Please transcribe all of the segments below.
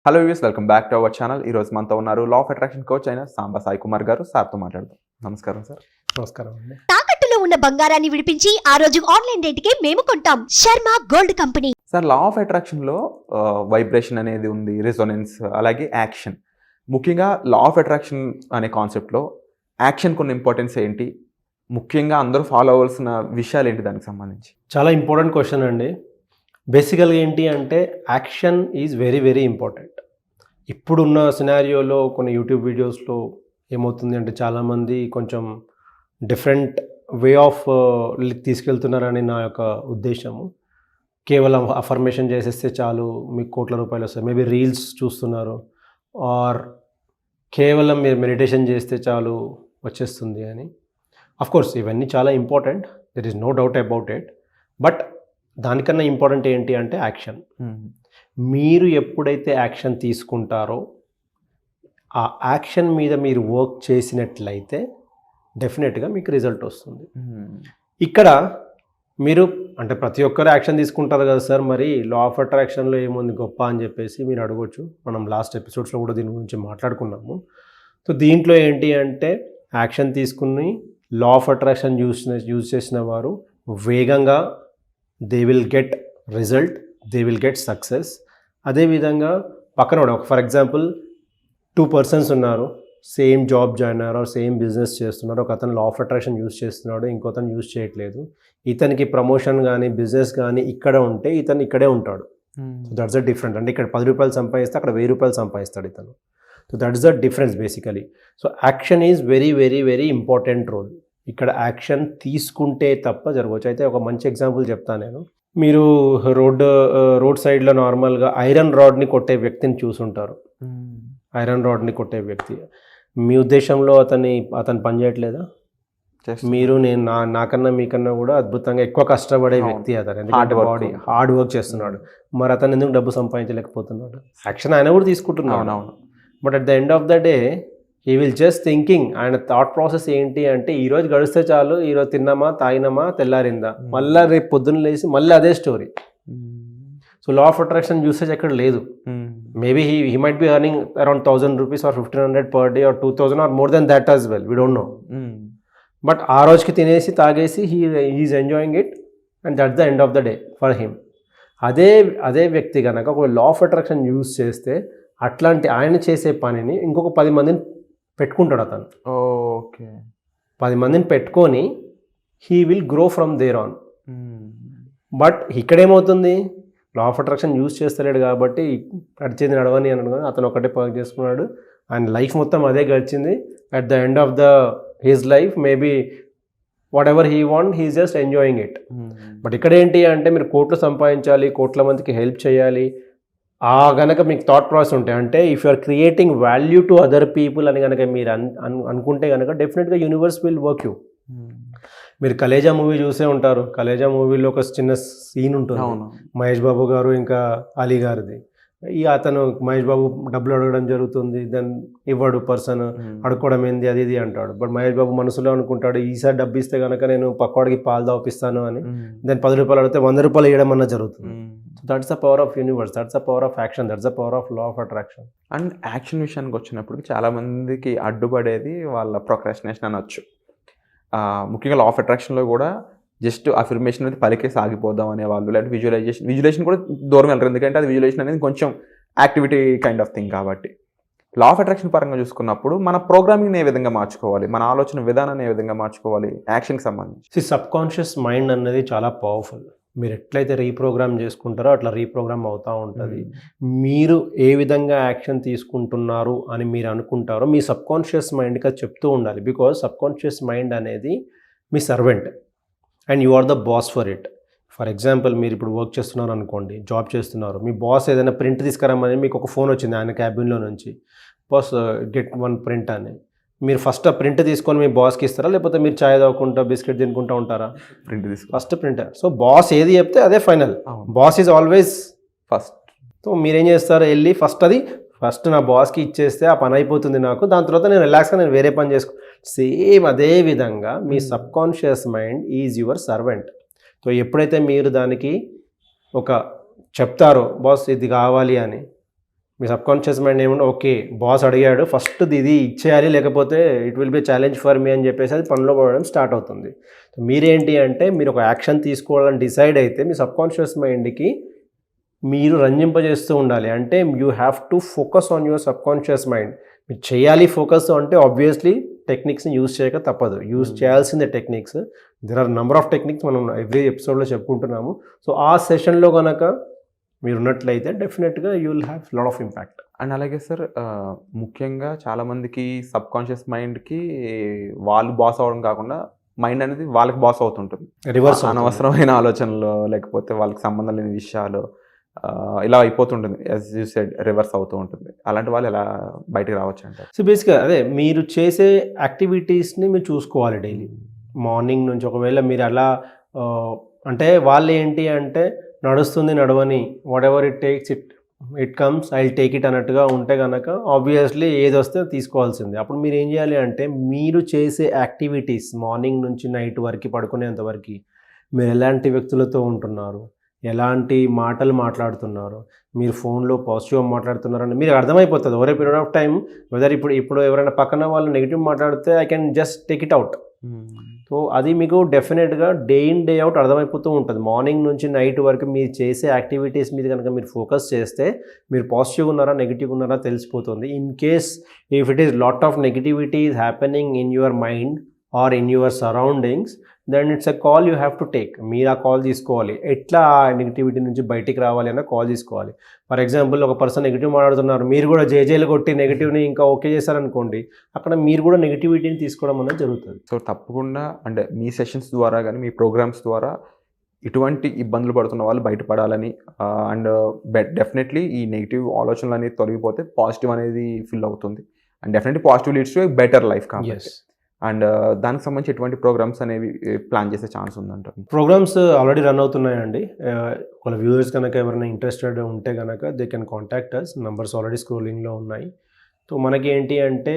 Hello views, welcome back to our channel. ఈ రోజు మనతో ఉన్నారు లా ఆఫ్ అట్రాక్షన్ కోచ్ అయిన సాంబా సాయి కుమార్ గారు. సార్తో మాట్లాడదాం. నమస్కారం సార్. నమస్కారం అండి. తాకట్టులో ఉన్న బంగారాన్ని విడిపించి ఆ రోజు ఆన్లైన్ రేటుకే మేము కొంటాం. Sharma gold company. Sir, law of అట్రాక్షన్లో వైబ్రేషన్ అనేది ఉంది, రెసొనెన్స్, అలాగే యాక్షన్. ముఖ్యంగా లా ఆఫ్ అట్రాక్షన్ అనే కాన్సెప్ట్లో యాక్షన్ కొన్ని ఇంపార్టెన్స్ ఏంటి, ముఖ్యంగా అందరూ ఫాలో అవ్వాల్సిన విషయాలు ఏంటి దానికి సంబంధించి? చాలా ఇంపార్టెంట్ క్వశ్చన్ అండి. బేసికల్గా ఏంటి అంటే action is very very important. ఇప్పుడున్న సినారియోలో కొన్ని యూట్యూబ్ వీడియోస్లో ఏమవుతుంది అంటే చాలామంది కొంచెం డిఫరెంట్ వే ఆఫ్ తీసుకెళ్తున్నారని నా యొక్క ఉద్దేశము. కేవలం అఫర్మేషన్ చేసేస్తే చాలు మీకు కోట్ల రూపాయలు వస్తాయి, మేబీ రీల్స్ చూస్తున్నారు, ఆర్ కేవలం మీరు మెడిటేషన్ చేస్తే చాలు వచ్చేస్తుంది అని. అఫ్కోర్స్ ఇవన్నీ చాలా important, there is no doubt about it. But దానికన్నా ఇంపార్టెంట్ ఏంటి అంటే యాక్షన్. మీరు ఎప్పుడైతే యాక్షన్ తీసుకుంటారో ఆ యాక్షన్ మీద మీరు వర్క్ చేసినట్లయితే డెఫినెట్గా మీకు రిజల్ట్ వస్తుంది. ఇక్కడ మీరు అంటే ప్రతి ఒక్కరు యాక్షన్ తీసుకుంటారు కదా సార్, మరి లా ఆఫ్ అట్రాక్షన్లో ఏముంది గొప్ప అని చెప్పేసి మీరు అడగొచ్చు. మనం లాస్ట్ ఎపిసోడ్స్లో కూడా దీని గురించి మాట్లాడుకున్నాము. సో దీంట్లో ఏంటి అంటే యాక్షన్ తీసుకుని లా ఆఫ్ అట్రాక్షన్ యూజ్ చేసిన వారు వేగంగా they will get result, they will get success. అదేవిధంగా పక్కన కూడా ఫర్ ఎగ్జాంపుల్ 2 persons ఉన్నారు, సేమ్ జాబ్ జాయిన్ అయ్యారు, సేమ్ బిజినెస్ చేస్తున్నారు. ఒక అతను లా ఆఫ్ అట్రాక్షన్ యూజ్ చేస్తున్నాడు, ఇంకో అతను యూజ్ చేయట్లేదు. ఇతనికి ప్రమోషన్ కానీ బిజినెస్ కానీ ఇక్కడ ఉంటే ఇతను ఇక్కడే ఉంటాడు. So that's the different. అంటే ఇక్కడ 10 రూపాయలు సంపాదిస్తే అక్కడ 1000 రూపాయలు సంపాదిస్తాడు ఇతను. So that's the difference basically. So action is very very very important role. ఇక్కడ యాక్షన్ తీసుకుంటే తప్ప జరగవచ్చు. అయితే ఒక మంచి ఎగ్జాంపుల్ చెప్తాను నేను. మీరు రోడ్ సైడ్లో నార్మల్గా ఐరన్ రాడ్ని కొట్టే వ్యక్తిని చూసుంటారు. ఐరన్ రాడ్ని కొట్టే వ్యక్తి మీ ఉద్దేశంలో అతను పని చేయట్లేదా? మీరు నేను నాకన్నా మీకన్నా కూడా అద్భుతంగా ఎక్కువ కష్టపడే వ్యక్తి అతను. ఎందుకంటే బాడీ హార్డ్ వర్క్ చేస్తున్నాడు. మరి అతను ఎందుకు డబ్బు సంపాదించలేకపోతున్నాడు? యాక్షన్ ఆయన కూడా తీసుకుంటున్నాడు. But at the end of the day he will just thinking. ఆయన థాట్ ప్రాసెస్ ఏంటి అంటే ఈరోజు గడిస్తే చాలు, ఈరోజు తిన్నామా తాగినామా తెల్లారిందా, మళ్ళీ రేపు పొద్దున్న లేచి మళ్ళీ అదే story. So law of attraction usage ఎక్కడ లేదు. Maybe he might be earning around 1000 rupees or 1500 per day or 2000 or more than that as well, we don't know. But ఆ రోజుకి తినేసి తాగేసి he's enjoying it and that's the end of the day for him. అదే వ్యక్తి కనుక ఒక లా of attraction use చేస్తే అట్లాంటి ఆయన చేసే పనిని ఇంకొక 10 మందిని పెట్టుకుంటాడు అతను. ఓకే, 10 మందిని పెట్టుకొని he will grow from there on. But ఇక్కడేమవుతుంది, లా ఆఫ్ అట్రాక్షన్ యూజ్ చేస్తలేడు కాబట్టి నడిచేది నడవని అని అనుకుని అతను ఒకటే పర్క్ చేసుకున్నాడు. ఆయన లైఫ్ మొత్తం అదే గడిచింది. At the end of his life maybe what ever he want he just enjoying it. But ఇక్కడ ఏంటి అంటే మీరు కోట్లు సంపాదించాలి, కోట్ల మందికి హెల్ప్ చేయాలి, ఆ గనక మీకు థాట్ ప్రాసెస్ ఉంటాయి అంటే if you are creating value to other people అని కనుక మీరు అనుకుంటే కనుక డెఫినెట్గా యూనివర్స్ విల్ వర్క్ యూ. మీరు కలేజా మూవీ చూసే ఉంటారు. కలేజా మూవీలో ఒక చిన్న సీన్ ఉంటుంది, మహేష్ బాబు గారు ఇంకా అలీ గారిది. అతను మహేష్ బాబు డబ్బులు అడగడం జరుగుతుంది, దెన్ ఇవ్వడు పర్సన్, అడుక్కోవడం ఏంది అది ఇది అంటాడు. బట్ మహేష్ బాబు మనసులో అనుకుంటాడు ఈసారి డబ్బు ఇస్తే కనుక నేను పక్కవాడికి పాలు దాపిస్తాను అని. దెన్ 10 రూపాయలు అడిగితే 100 రూపాయలు ఇవ్వడం అన్న జరుగుతుంది. So that's the power of universe, that's the power of action, that's the power of law of attraction. And action విషయానికి వచ్చినప్పుడు చాలా మందికి అడ్డుపడేది వాళ్ళ ప్రొక్రాస్టినేషన్ అనొచ్చు. ముఖ్యంగా లా ఆఫ్ అట్రాక్షన్లో కూడా జస్ట్ అఫర్మేషన్ అనేది పలికేసి ఆగిపోదాం అనేవాళ్ళు, లేదంటే విజువలైజేషన్ కూడా దూరం వెళ్ళరు. ఎందుకంటే అది విజువలైజేషన్ అనేది కొంచెం యాక్టివిటీ కైండ్ ఆఫ్ థింగ్ కాబట్టి. లా ఆఫ్ అట్రాక్షన్ పరంగా చూసుకున్నప్పుడు మన ప్రోగ్రామింగ్ని ఏ విధంగా మార్చుకోవాలి, మన ఆలోచన విధానాన్ని ఏ విధంగా మార్చుకోవాలి యాక్షన్కి సంబంధించి? సబ్ కాన్షియస్ మైండ్ అనేది చాలా పవర్ఫుల్. మీరు ఎట్లయితే రీప్రోగ్రామ్ చేసుకుంటారో అట్లా రీప్రోగ్రామ్ అవుతూ ఉంటుంది. మీరు ఏ విధంగా యాక్షన్ తీసుకుంటున్నారు అని మీరు అనుకుంటారో మీ సబ్ కాన్షియస్ మైండ్కి అది చెప్తూ ఉండాలి. బికాజ్ సబ్ కాన్షియస్ మైండ్ అనేది మీ servant and you are the boss for it. For example మీరు ఇప్పుడు వర్క్ చేస్తున్నారు అనుకోండి, జాబ్ చేస్తున్నారు, మీ బాస్ ఏదైనా ప్రింట్ తీసుకురామని మీకు ఒక ఫోన్ వచ్చింది ఆయన క్యాబిన్లో నుంచి, బాస్ గెట్ 1 print అని. మీరు ఫస్ట్ ఆ ప్రింట్ తీసుకొని మీ బాస్కి ఇస్తారా, లేకపోతే మీరు చాయ్ తాగుకుంటా బిస్కెట్ తినుకుంటా ఉంటారా? ప్రింట్ తీసుకు ఫస్ట్ ప్రింట్. సో బాస్ ఏది చెప్తే అదే final. Boss is always first. So మీరేం చేస్తారు, వెళ్ళి ఫస్ట్ నా బాస్కి ఇచ్చేస్తే ఆ పని అయిపోతుంది నాకు, దాని తర్వాత నేను రిలాక్స్గా నేను వేరే పని చేసుకో. సేమ్ అదే విధంగా మీ sub conscious mind is your servant. So ఎప్పుడైతే మీరు దానికి ఒక చెప్తారో బాస్ ఇది కావాలి అని, మీ సబ్కాన్షియస్ మైండ్ ఏమన్నా ఓకే బాస్ అడిగాడు ఫస్ట్ ఇది ఇచ్చేయాలి లేకపోతే it will be challenge for మీ అని చెప్పేసి అది పనిలో పడడం స్టార్ట్ అవుతుంది. మీరేంటి అంటే మీరు ఒక యాక్షన్ తీసుకోవాలని డిసైడ్ అయితే మీ సబ్కాన్షియస్ మైండ్కి మీరు రంజింపజేస్తూ ఉండాలి. అంటే you have to focus on your subconscious mind. మీరు చేయాలి ఫోకస్ అంటే ఆబ్వియస్లీ టెక్నిక్స్ని యూజ్ చేయక తప్పదు. యూజ్ చేయాల్సిందే techniques. There are number of techniques మనం ఎవ్రీ ఎపిసోడ్లో చెప్పుకుంటున్నాము. సో ఆ సెషన్లో కనుక మీరు ఉన్నట్లయితే డెఫినెట్గా you will have lot of impact. And అలాగే సార్ ముఖ్యంగా చాలామందికి సబ్కాన్షియస్ మైండ్కి వాళ్ళు బాస్ అవ్వడం కాకుండా మైండ్ అనేది వాళ్ళకి బాస్ అవుతుంటుంది. రివర్స్ అనవసరమైన ఆలోచనలు లేకపోతే వాళ్ళకి సంబంధం లేని విషయాలు ఇలా అయిపోతుంటుంది. యాజ్ యూ సెడ్ రివర్స్ అవుతూ ఉంటుంది. అలాంటి వాళ్ళు ఎలా బయటకు రావచ్చు అంటారు? సో బేసిక్గా అదే మీరు చేసే యాక్టివిటీస్ని మీరు చూసుకోవాలి డైలీ. మార్నింగ్ నుంచి ఒకవేళ మీరు అలా అంటే వాళ్ళు ఏంటి అంటే నడుస్తుంది నడవని whatever it takes it comes I will take it అన్నట్టుగా ఉంటే కనుక ఆబ్వియస్లీ ఏది వస్తే తీసుకోవాల్సిందే. అప్పుడు మీరు ఏం చేయాలి అంటే మీరు చేసే యాక్టివిటీస్ మార్నింగ్ నుంచి నైట్ వరకు పడుకునేంత వరకు మీరు ఎలాంటి వ్యక్తులతో ఉంటున్నారు, ఎలాంటి మాటలు మాట్లాడుతున్నారు, మీరు ఫోన్లో పాజిటివ్గా మాట్లాడుతున్నారని మీరు అర్థమైపోతుంది over a period of time. Whether ఇప్పుడు ఎవరైనా పక్కన వాళ్ళు నెగిటివ్ మాట్లాడితే I can just take it out. So అది మీకు డెఫినెట్గా డే ఇన్ డే అవుట్ అర్థమైపోతూ ఉంటుంది. మార్నింగ్ నుంచి నైట్ వరకు మీరు చేసే యాక్టివిటీస్ మీద కనుక మీరు ఫోకస్ చేస్తే మీరు పాజిటివ్గా ఉన్నారా నెగిటివ్గా ఉన్నారా తెలిసిపోతుంది. In case if it is lot of negativity is happening in your mind or in your surroundings then it's a call you have to take. మీరు ఆ కాల్ తీసుకోవాలి. ఎట్లా ఆ నెగిటివిటీ నుంచి బయటికి రావాలి అన్న కాల్ తీసుకోవాలి. ఫర్ ఎగ్జాంపుల్ ఒక పర్సన్ నెగిటివ్ మాట్లాడుతున్నారు, మీరు కూడా జేజేలు కొట్టి నెగిటివ్ని ఇంకా ఓకే చేశారనుకోండి, అక్కడ మీరు కూడా నెగిటివిటీని తీసుకోవడం అనేది జరుగుతుంది. సో తప్పకుండా అంటే మీ సెషన్స్ ద్వారా కానీ మీ ప్రోగ్రామ్స్ ద్వారా ఇటువంటి ఇబ్బందులు పడుతున్న వాళ్ళు బయటపడాలని అండ్ డెఫినెట్లీ ఈ నెగిటివ్ ఆలోచనలు అనేది తొలగిపోతే పాజిటివ్ అనేది ఫిల్ అవుతుంది. And definitely positive leads to better life కాబట్టి. అండ్ దానికి సంబంధించి ఎటువంటి ప్రోగ్రామ్స్ అనేవి ప్లాన్ చేసే ఛాన్స్ ఉందంటారు? ప్రోగ్రామ్స్ ఆల్రెడీ రన్ అవుతున్నాయండి. వాళ్ళ వ్యూవర్స్ కనుక ఎవరైనా ఇంట్రెస్టెడ్ ఉంటే కనుక they can contact us. Numbers already స్క్రోలింగ్లో ఉన్నాయి. సో మనకి ఏంటి అంటే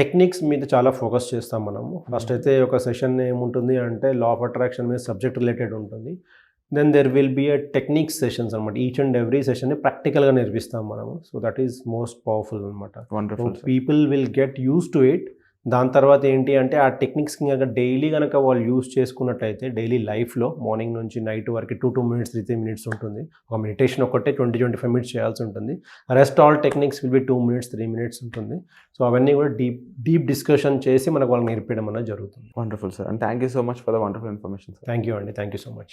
టెక్నిక్స్ మీద చాలా ఫోకస్ చేస్తాం మనము. ఫస్ట్ అయితే ఒక సెషన్ ఏముంటుంది అంటే లా ఆఫ్ అట్రాక్షన్ మీద సబ్జెక్ట్ రిలేటెడ్ ఉంటుంది. Then there will be a techniques sessions అనమాట. ఈచ్ అండ్ ఎవ్రీ సెషన్ని ప్రాక్టికల్గా నేర్పిస్తాం మనము. So that is most powerful అనమాట. Wonderful. People will get use to it. దాని తర్వాత ఏంటి అంటే ఆ టెక్నిక్స్ కనుక డైలీ కనుక వాళ్ళు యూస్ చేసుకున్నట్టయితే డైలీ లైఫ్లో మార్నింగ్ నుంచి నైట్ వరకు 2 minutes 3 minutes ఉంటుంది. ఒక మెడిటేషన్ ఒకటే 20-25 minutes చేయాల్సి ఉంటుంది. Rest all techniques will be 2 minutes 3 minutes ఉంటుంది. సో అవన్నీ కూడా డీప్ డిస్కషన్ చేసి మనకు వాళ్ళకి నేర్పించడం అనేది జరుగుతుంది. Wonderful sir. And thank you so much for the wonderful information sir. Thank you అండి. Thank you so much.